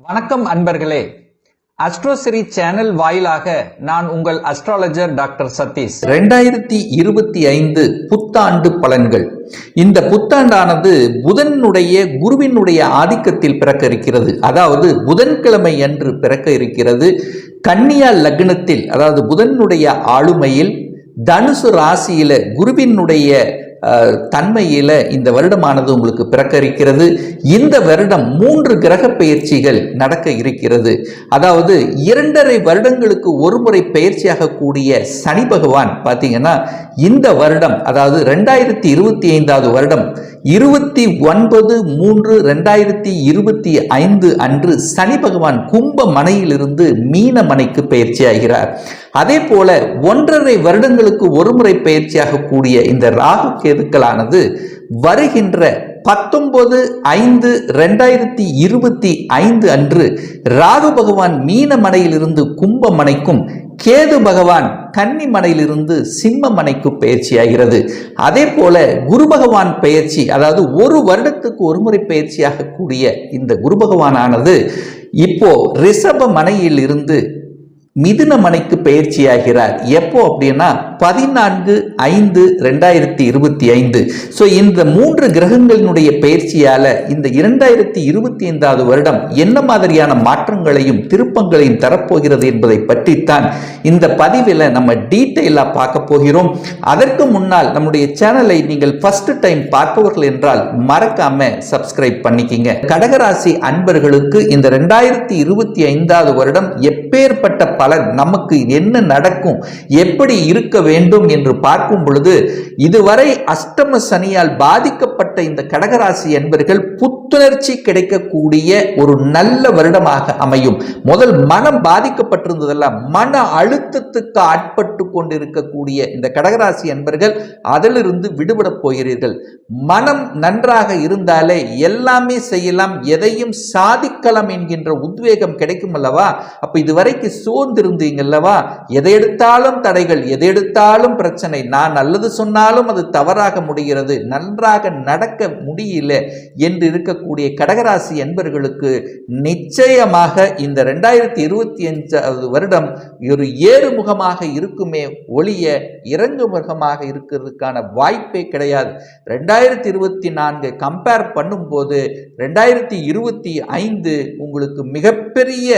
வணக்கம் அன்பர்களே. அஸ்ட்ரோசிரி சேனல் வாயிலாக நான் உங்கள் அஸ்ட்ராலஜர் டாக்டர் சதீஷ். 2025 புத்தாண்டு பலன்கள். இந்த புத்தாண்டானது புதனுடைய குருவினுடைய ஆதிக்கத்தில் பிறக்க இருக்கிறது. அதாவது புதன்கிழமை அன்று பிறக்க இருக்கிறது. கன்னியா லக்னத்தில், அதாவது புதனுடைய ஆளுமையில் தனுசு ராசியில குருவினுடைய தன்மையில இந்த வருடமானது உங்களுக்கு பிறக்க இருக்கிறது. இந்த வருடம் 3 கிரக பெயர்ச்சிகள் நடக்க இருக்கிறது. அதாவது 2.5 வருடங்களுக்கு ஒரு முறை பெயர்ச்சியாக கூடிய சனி பகவான் பார்த்தீங்கன்னா இந்த வருடம், அதாவது 2025 வருடம் 29/3/2025 அன்று சனி பகவான் கும்ப மனையிலிருந்து மீன மனைக்கு பயிற்சி ஆகிறார். அதே போல 1.5 வருடங்களுக்கு ஒரு முறை பயிற்சியாக கூடிய இந்த ராகு கேதுக்களானது வருகின்ற 19/5/2025 அன்று ராகு பகவான் மீன மனையிலிருந்து கும்ப மனைக்கும், கேது பகவான் கன்னி மனையிலிருந்து சிம்ம மனைக்கு பயிற்சியாகிறது. அதே போல குரு பகவான் பெயர்ச்சி, அதாவது ஒரு வருடத்துக்கு ஒரு முறை பயிற்சியாக கூடிய இந்த குரு பகவானானது இப்போ ரிஷப மனையில் இருந்து மிதுன மனைக்கு பயிற்சியாகிறார். எப்போ அப்படின்னா 14/5/2025. ஸோ இந்த 3 கிரகங்களினுடைய பயிற்சியால இந்த 2025 வருடம் என்ன மாதிரியான மாற்றங்களையும் திருப்பங்களையும் தரப்போகிறது என்பதை பற்றித்தான் இந்த பதிவில் நம்ம டீட்டெயிலாக பார்க்க போகிறோம். அதற்கு முன்னால் நம்முடைய சேனலை நீங்கள் ஃபர்ஸ்ட் டைம் பார்ப்பவர்கள் என்றால் மறக்காம சப்ஸ்கிரைப் பண்ணிக்கிங்க. கடகராசி அன்பர்களுக்கு இந்த 2025 வருடம் எப்பேற்பட்ட பலன், நமக்கு என்ன நடக்கும், எப்படி இருக்க வேண்டும் என்று பார்க்கும் பொழுது, இதுவரை அஷ்டம சனியால் பாதிக்கப்பட்ட இந்த கடகராசி என்பர்கள் புத்துணர்ச்சி கிடைக்கக்கூடிய ஒரு நல்ல வருடமாக அமையும். முதல் மனம் பாதிக்கப்பட்டிருந்ததெல்லாம் மன அழுத்தத்துக்கு ஆட்பட்டு கொண்டிருக்கக்கூடிய இந்த கடகராசி என்பர்கள் அதிலிருந்து விடுபட போகிறீர்கள். மனம் நன்றாக இருந்தாலே எல்லாமே செய்யலாம், எதையும் சாதிக்கலாம் என்கின்ற உத்வேகம் கிடைக்கும் அல்லவா. அப்ப இதுவரைக்கு சோர்ந்திருந்தீங்கல்லவா, எதை எடுத்தாலும் தடைகள், எதை எடுத்தாலும் பிரச்சனை, நான் நல்லது சொன்னாலும் அது தவறாக முடிகிறது, நன்றாக நடக்க முடியல என்று இருக்கக்கூடிய கடகராசி என்பர்களுக்கு நிச்சயமாக இந்த 2025 வருடம் ஒரு ஏறுமுகமாக இருக்குமே ஒழிய இறங்கு முகமாக இருக்கிறதுக்கான வாய்ப்பே கிடையாது. 2024 கம்பேர் பண்ணும்போது 2025 உங்களுக்கு மிகப்பெரிய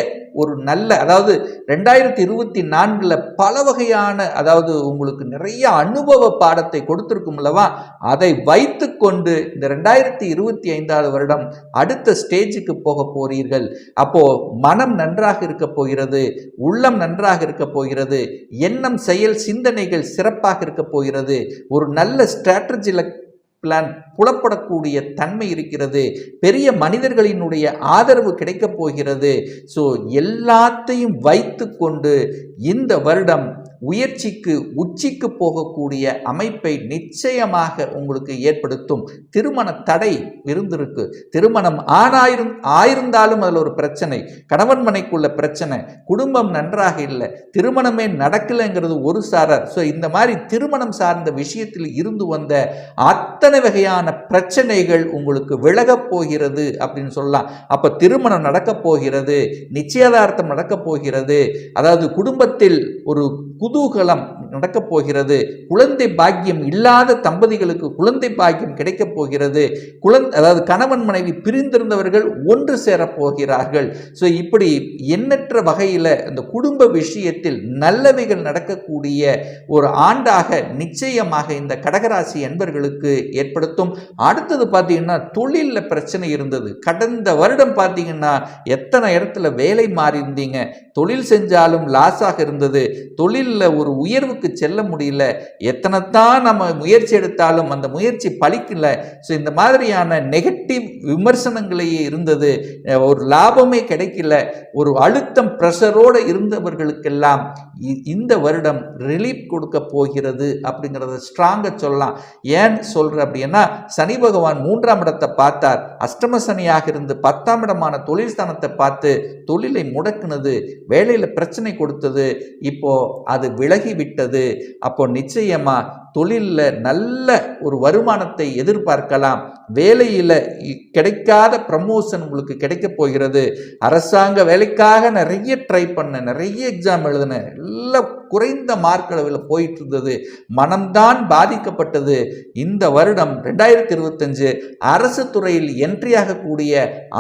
ஒரு நல்ல, அதாவது 2024 பல வகையான, அதாவது உங்களுக்கு நிறைய அனுபவ பாடத்தை கொடுத்திருக்கும் அல்லவா, அதை வைத்துக்கொண்டு இந்த 2025 வருடம் அடுத்த ஸ்டேஜுக்கு போக போறீர்கள். அப்போ மனம் நன்றாக இருக்க போகிறது, உள்ளம் நன்றாக இருக்க போகிறது, எண்ணம் செயல் சிந்தனைகள் சிறப்பாக இருக்க போகிறது, ஒரு நல்ல ஸ்ட்ராட்டஜில பிளான் புலப்படக்கூடிய தன்மை இருக்கிறது, பெரிய மனிதர்களினுடைய ஆதரவு கிடைக்கப் போகிறது. ஸோ எல்லாத்தையும் வைத்து கொண்டு இந்த வருடம் உயர்ச்சிக்கு உச்சிக்கு போகக்கூடிய அமைப்பை நிச்சயமாக உங்களுக்கு ஏற்படுத்தும். திருமண தடை இருந்திருக்கு, திருமணம் ஆயிருந்தாலும் அதில் ஒரு பிரச்சனை, கணவன் மனைக்குள்ள பிரச்சனை, குடும்பம் நன்றாக இல்லை, திருமணமே நடக்கலைங்கிறது ஒரு சாரர். ஸோ இந்த மாதிரி திருமணம் சார்ந்த விஷயத்தில் இருந்து வந்த அத்தனை வகையான பிரச்சனைகள் உங்களுக்கு விலகப் போகிறது அப்படின்னு சொல்லலாம். அப்ப திருமணம் நடக்கப் போகிறது, நிச்சயதார்த்தம் நடக்கப் போகிறது, அதாவது குடும்பத்தில் ஒரு குதூகலம் நடக்கப் போகிறது, குழந்தை பாக்கியம் இல்லாத தம்பதிகளுக்கு குழந்தை பாக்கியம் கிடைக்கப் போகிறது, அதாவது கணவன் மனைவி பிரிந்திருந்தவர்கள் ஒன்று சேரப் போகிறார்கள். ஸோ இப்படி எண்ணற்ற வகையில் இந்த குடும்ப விஷயத்தில் நல்லவைகள் நடக்கக்கூடிய ஒரு ஆண்டாக நிச்சயமாக இந்த கடகராசி என்பர்களுக்கு ஏற்படுத்தும். அடுத்தது பார்த்தீங்கன்னா தொழிலில் பிரச்சனை இருந்தது. கடந்த வருடம் பார்த்தீங்கன்னா எத்தனை இடத்துல வேலை மாறி இருந்தீங்க, தொழில் செஞ்சாலும் லாஸாக இருந்தது, தொழிலில் ஒரு உயர்வுக்கு செல்ல முடியல, எத்தனை தான் நம்ம முயற்சி எடுத்தாலும் அந்த முயற்சி பலிக்கல. ஸோ இந்த மாதிரியான நெகட்டிவ் விமர்சனங்களையே இருந்தது, ஒரு லாபமே கிடைக்கல, ஒரு அழுத்தம் பிரஷரோடு இருந்தவர்களுக்கெல்லாம் இந்த வருடம் ரிலீஃப் கொடுக்க போகிறது அப்படிங்கிறத ஸ்ட்ராங்காக சொல்லலாம். ஏன் சொல்ற அப்படின்னா, சனி பகவான் 3ஆம் இடத்தை பார்த்தார், அஷ்டம சனியாக இருந்து 10ஆம் இடமான தொழில் ஸ்தானத்தை பார்த்து தொழிலை முடக்குனது, வேலையில் பிரச்சனை கொடுத்தது, இப்போ அது விலகி விட்டது. அப்போ நிச்சயமா தொழிலில் நல்ல ஒரு வருமானத்தை எதிர்பார்க்கலாம். வேலையில் கிடைக்காத ப்ரமோஷன் உங்களுக்கு கிடைக்க போகிறது. அரசாங்க வேலைக்காக நிறைய ட்ரை பண்ண, நிறைய எக்ஸாம் எழுதின, எல்லாம் குறைந்த மார்க் அளவில் போயிட்டு இருந்தது. மனம்தான் பாதிக்கப்பட்டது. இந்த வருடம் 2025 அரசு துறையில் என்ட்ரி ஆகக்கூடிய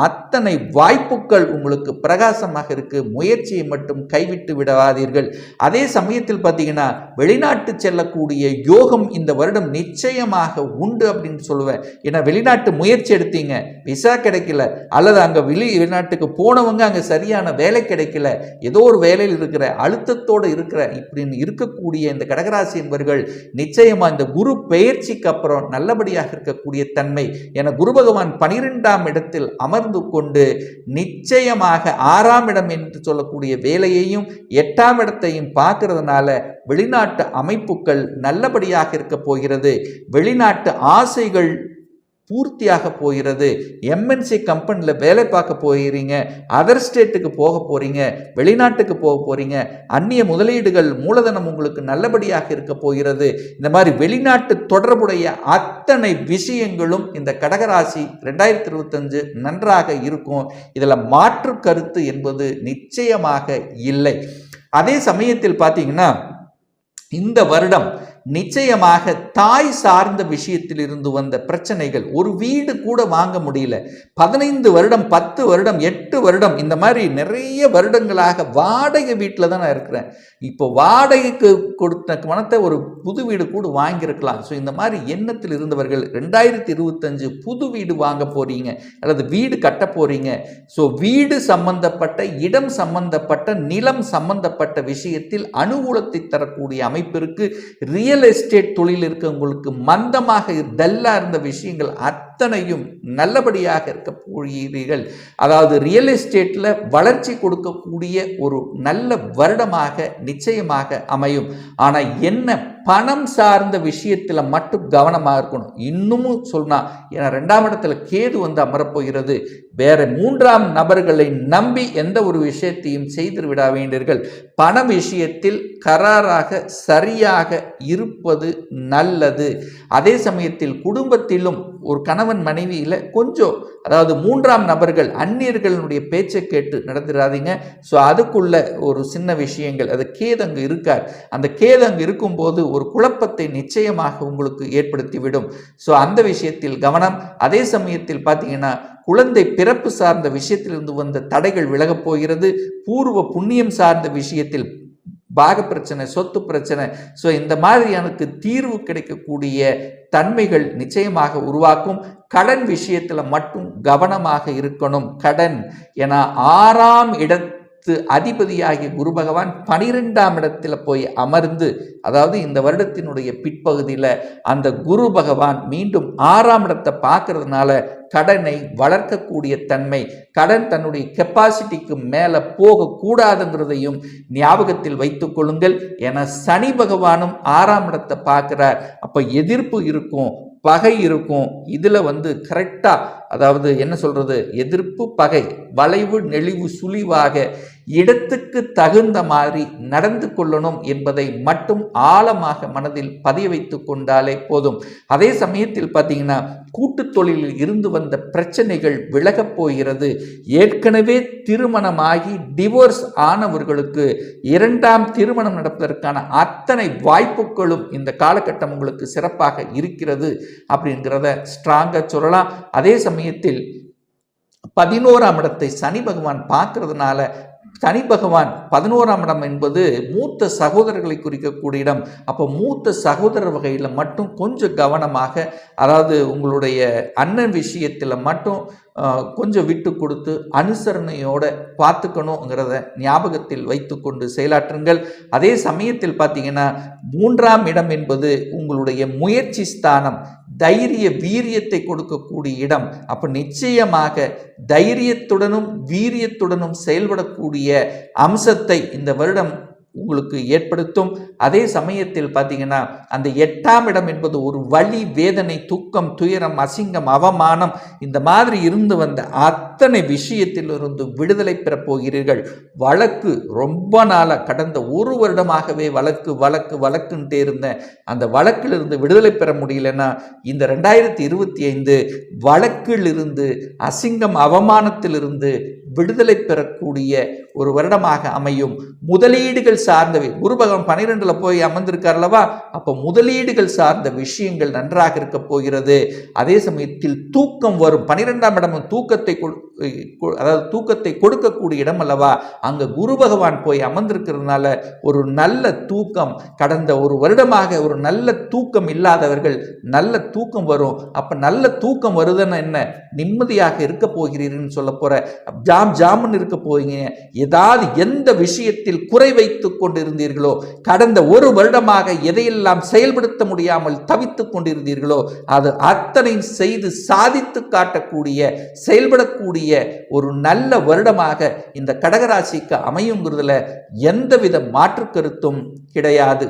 அத்தனை வாய்ப்புகள் உங்களுக்கு பிரகாசமாக இருக்கு. முயற்சியை மட்டும் கைவிட்டு விடாதீர்கள். அதே சமயத்தில் பார்த்தீங்கன்னா வெளிநாட்டு செல்லக்கூடிய யோகம் இந்த வருடம் நிச்சயமாக உண்டு அப்படின்னு சொல்லுவேன். ஏன்னா வெளிநாட்டு முயற்சி எடுத்தீங்க, விசா கிடைக்கல, அல்லது அங்கே வெளிநாட்டுக்கு போனவங்க அங்கே சரியான வேலை கிடைக்கல, ஏதோ ஒரு வேலையில் இருக்கிற அழுத்தத்தோடு இருக்கிற இப்படின்னு இருக்கக்கூடிய இந்த கடகராசி என்பவர்கள் நிச்சயமா இந்த குரு பெயர்ச்சிக்கு அப்புறம் நல்லபடியாக இருக்கக்கூடிய தன்மை. என குரு பகவான் 12ஆம் இடத்தில் அமர்ந்து கொண்டு நிச்சயமாக 6ஆம் இடம் என்று சொல்லக்கூடிய வேலையையும் 8ஆம் இடத்தையும் பார்க்கறதுனால வெளிநாட்டு அமைப்புகள் நல்லபடியாக இருக்க போகிறது. வெளிநாட்டு ஆசைகள் பூர்த்தியாக போகிறது. எம்என்சி கம்பெனியில் வேலை பார்க்க போகிறீங்க, அதர் ஸ்டேட்டுக்கு போக போகிறீங்க, வெளிநாட்டுக்கு போக போகிறீங்க, அந்நிய முதலீடுகள் மூலதனம் உங்களுக்கு நல்லபடியாக இருக்க போகிறது. இந்த மாதிரி வெளிநாட்டு தொடர்புடைய அத்தனை விஷயங்களும் இந்த கடகராசி 2025 நன்றாக இருக்கும். இதில் மாற்று கருத்து என்பது நிச்சயமாக இல்லை. அதே சமயத்தில் பார்த்தீங்கன்னா இந்த வருடம் நிச்சயமாக தாய் சார்ந்த விஷயத்தில் இருந்து வந்த பிரச்சனைகள், ஒரு வீடு கூட வாங்க முடியல, 15 வருடம் 10 வருடம் 8 வருடம் இந்த மாதிரி நிறைய வருடங்களாக வாடகை வீட்டில் தான் நான் இருக்கிறேன். இப்போ வாடகைக்கு கொடுத்த பணத்தை ஒரு புது வீடு கூட வாங்கியிருக்கலாம். ஸோ இந்த மாதிரி எண்ணத்தில் இருந்தவர்கள் 2025 புது வீடு வாங்க போறீங்க அல்லது வீடு கட்ட போறீங்க. ஸோ வீடு சம்பந்தப்பட்ட, இடம் சம்பந்தப்பட்ட, நிலம் சம்பந்தப்பட்ட விஷயத்தில் அனுகூலத்தை தரக்கூடிய அமைப்பிற்கு ரியல் எஸ்டேட் தொழில் இருக்கவங்களுக்கு மந்தமாக டல்லா இருந்த விஷயங்கள் அத்தனையும் நல்லபடியாக இருக்க போகிறீர்கள். அதாவது ரியல் எஸ்டேட்ல வளர்ச்சி கொடுக்கக்கூடிய ஒரு நல்ல வருடமாக நிச்சயமாக அமையும். ஆனா என்ன, பணம் சார்ந்த விஷயத்துல மட்டும் கவனமாக இருக்கணும். இன்னமும் சொன்னா, ஏன்னா 2ஆம் இடத்துல கேது வந்து அமரப்போகிறது. வேற 3ஆம் நபர்களை நம்பி எந்த ஒரு விஷயத்தையும் செய்து விட வேண்டீர்கள். பண விஷயத்தில் கராராக சரியாக இருப்பது நல்லது. அதே சமயத்தில் குடும்பத்திலும் ஒரு கணவன் மனைவியில கொஞ்சம், அதாவது 3ஆம் நபர்கள் அந்நியர்களுடைய பேச்சை கேட்டு நடந்துடாதீங்க. ஸோ அதுக்குள்ள ஒரு சின்ன விஷயங்கள், அது கேதங்கு இருக்கார். அந்த கேதங்கு இருக்கும்போது ஒரு குழப்பத்தை நிச்சயமாக உங்களுக்கு ஏற்படுத்திவிடும். ஸோ அந்த விஷயத்தில் கவனம். அதே சமயத்தில் பார்த்தீங்கன்னா குழந்தை பிறப்பு சார்ந்த விஷயத்திலிருந்து வந்த தடைகள் விலகப் போகிறது. பூர்வ புண்ணியம் சார்ந்த விஷயத்தில் பாக பிரச்சனை, சொத்து பிரச்சனை, ஸோ இந்த மாதிரியானுக்கு தீர்வு கிடைக்கக்கூடிய தன்மைகள் நிச்சயமாக உருவாக்கும். கடன் விஷயத்துல மட்டும் கவனமாக இருக்கணும். கடன் ஏன்னா 6ஆம் இடத்து அதிபதியாகிய குரு பகவான் 12ஆம் இடத்துல போய் அமர்ந்து, அதாவது இந்த வருடத்தினுடைய பிற்பகுதியில் அந்த குரு பகவான் மீண்டும் 6ஆம் இடத்தை பார்க்கறதுனால கடனை வளர்க்கக்கூடிய தன்மை, கடன் தன்னுடைய கெப்பாசிட்டிக்கு மேலே போகக்கூடாதுங்கிறதையும் ஞாபகத்தில் வைத்துக் கொள்ளுங்கள். என சனி பகவானும் 6ஆம் இடத்தை பார்க்கிறார். அப்போ எதிர்ப்பு இருக்கும், பகை இருக்கும். இதில் வந்து கரெக்டாக, அதாவது என்ன சொல்றது, எதிர்ப்பு பகை வளைவு நெளிவு சுழிவாக இடத்துக்கு தகுந்த மாதிரி நடந்து கொள்ளணும் என்பதை மட்டும் ஆழமாக மனதில் பதிய வைத்து கொண்டாலே போதும். அதே சமயத்தில் பார்த்தீங்கன்னா கூட்டு தொழிலில் இருந்து வந்த பிரச்சனைகள் விலகப் போகிறது. ஏற்கனவே திருமணமாகி டிவோர்ஸ் ஆனவர்களுக்கு 2ஆம் திருமணம் நடப்பதற்கான அத்தனை வாய்ப்புகளும் இந்த காலகட்டம் உங்களுக்கு சிறப்பாக இருக்கிறது அப்படிங்கிறத ஸ்ட்ராங்காக சொல்லலாம். அதே சமயத்தில் 11ஆம் இடத்தை சனி பகவான் பார்க்கறதுனால, சனி பகவான் 11ஆம் இடம் என்பது மூத்த சகோதரர்களை குறிக்கக்கூடிய இடம். அப்போ மூத்த சகோதரர் வகையில் மட்டும் கொஞ்சம் கவனமாக, அதாவது உங்களுடைய அண்ணன் விஷயத்தில் மட்டும் கொஞ்சம் விட்டு கொடுத்து அனுசரணையோட பார்த்துக்கணுங்கிறத ஞாபகத்தில் வைத்துக்கொண்டு செயலாற்றுங்கள். அதே சமயத்தில் பார்த்தீங்கன்னா 3ஆம் இடம் என்பது உங்களுடைய முயற்சி ஸ்தானம், தைரிய வீரியத்தை கொடுக்கக்கூடிய இடம். அப்போ நிச்சயமாக தைரியத்துடனும் வீரியத்துடனும் செயல்படக்கூடிய அம்சத்தை இந்த வருடம் உங்களுக்கு ஏற்படுத்தும். அதே சமயத்தில் பார்த்தீங்கன்னா அந்த 8ஆம் இடம் என்பது ஒரு வலி, வேதனை, துக்கம், துயரம், அசிங்கம், அவமானம் இந்த மாதிரி இருந்து வந்த அத்தனை விஷயத்திலிருந்து விடுதலை பெறப் போகிறீர்கள். வழக்கு ரொம்ப நாளாக கடந்த 1 வருடமாகவே வழக்குன்ட்டே இருந்தேன், அந்த வழக்கிலிருந்து விடுதலை பெற முடியலன்னா இந்த 2025 வழக்கிலிருந்து, அசிங்கம், அவமானத்திலிருந்து விடுதலை பெறக்கூடிய ஒரு வருடமாக அமையும். முதலீடுகள் சார்ந்தவை, குரு பகவான் 12ல போய் அமர்ந்திருக்கார் அல்லவா, அப்ப முதலீடுகள் சார்ந்த விஷயங்கள் நன்றாக இருக்க போகிறது. அதே சமயத்தில் தூக்கம் வரும். 12ஆம் இடம் தூக்கத்தை கொடுக்கக்கூடிய இடம் அல்லவா, அங்க குரு பகவான் போய் அமர்ந்திருக்கிறதுனால ஒரு நல்ல தூக்கம், கடந்த 1 வருடமாக ஒரு நல்ல தூக்கம் இல்லாதவர்கள் நல்ல தூக்கம் வரும். அப்ப நல்ல தூக்கம் வருதுன்னா என்ன, நிம்மதியாக இருக்க போகிறீர்கள் சொல்ல போற, ஜாமுன்னு இருக்க போறீங்க. ஏதாவது எந்த விஷயத்தில் குறை வைத்துக் கொண்டிருந்தீர்களோ, கடந்த 1 வருடமாக எதையெல்லாம் செயல்படுத்த முடியாமல் தவித்துக் கொண்டிருந்தீர்களோ, அது அத்தனை செய்து சாதித்து காட்டக்கூடிய, செயல்படக்கூடிய ஒரு நல்ல வருடமாக இந்த கடகராசிக்கு அமையுங்கிறதுல எந்தவித மாற்று கருத்தும் கிடையாது.